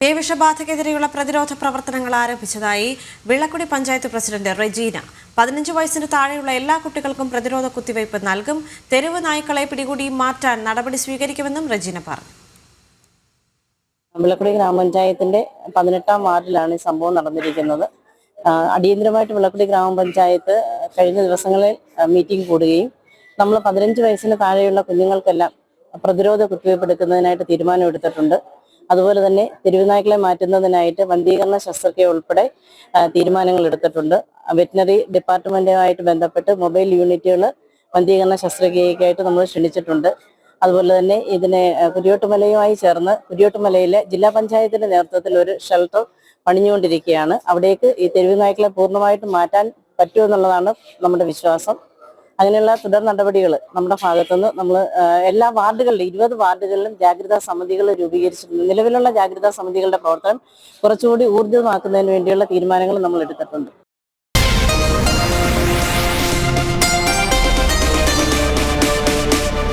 പേവിഷബാധയ്ക്കെതിരെയുള്ള പ്രതിരോധ പ്രവർത്തനങ്ങൾ ആരംഭിച്ചതായി വിളക്കുടി പഞ്ചായത്ത് പ്രസിഡന്റ് റെജീന. 15 വയസ്സിന് താഴെയുള്ള എല്ലാ കുട്ടികൾക്കും പ്രതിരോധ കുത്തിവയ്പ് നൽകും. തെരുവ് നായ്ക്കളെ പിടികൂടി മാറ്റാൻ നടപടി സ്വീകരിക്കുമെന്നും റെജീന പറഞ്ഞു. വിളക്കുടി ഗ്രാമപഞ്ചായത്തിന്റെ 18ാം വാർഡിലാണ് ഈ സംഭവം നടന്നിരിക്കുന്നത്. അടിയന്തരമായിട്ട് വിളക്കുടി ഗ്രാമപഞ്ചായത്ത് കഴിഞ്ഞ ദിവസങ്ങളിൽ മീറ്റിംഗ് കൂടുകയും നമ്മൾ 15 വയസ്സിന് താഴെയുള്ള കുഞ്ഞുങ്ങൾക്കെല്ലാം പ്രതിരോധ കുത്തിവയ്പ് എടുക്കുന്നതിനായിട്ട് തീരുമാനമെടുത്തിട്ടുണ്ട്. അതുപോലെ തന്നെ തെരുവുനായ്ക്കളെ മാറ്റുന്നതിനായിട്ട് വന്ധീകരണ ശസ്ത്രക്രിയ ഉൾപ്പെടെ തീരുമാനങ്ങൾ എടുത്തിട്ടുണ്ട്. വെറ്റിനറി ഡിപ്പാർട്ട്മെന്റുമായിട്ട് ബന്ധപ്പെട്ട് മൊബൈൽ യൂണിറ്റുകൾ വന്ധീകരണ ശസ്ത്രക്രിയയ്ക്കായിട്ട് നമ്മൾ ക്ഷണിച്ചിട്ടുണ്ട്. അതുപോലെ തന്നെ ഇതിനെ കുരിയോട്ടുമലയുമായി ചേർന്ന് കുരിയോട്ടുമലയിലെ ജില്ലാ പഞ്ചായത്തിന്റെ നേതൃത്വത്തിൽ ഒരു ഷെൽട്ടർ പണിഞ്ഞുകൊണ്ടിരിക്കുകയാണ്. അവിടേക്ക് ഈ തെരുവുനായ്ക്കളെ പൂർണ്ണമായിട്ടും മാറ്റാൻ പറ്റുമെന്നുള്ളതാണ് നമ്മുടെ വിശ്വാസം. അങ്ങനെയുള്ള തുടർ നടപടികൾ നമ്മുടെ ഭാഗത്തുനിന്ന് നമ്മൾ എല്ലാ വാർഡുകളിലും 20 വാർഡുകളിലും ജാഗ്രതാ സമിതികൾ രൂപീകരിച്ചിട്ടുണ്ട്. നിലവിലുള്ള ജാഗ്രതാ സമിതികളുടെ പ്രവർത്തനം കുറച്ചുകൂടി ഊർജിതമാക്കുന്നതിന് വേണ്ടിയുള്ള തീരുമാനങ്ങൾ നമ്മൾ എടുത്തിട്ടുണ്ട്.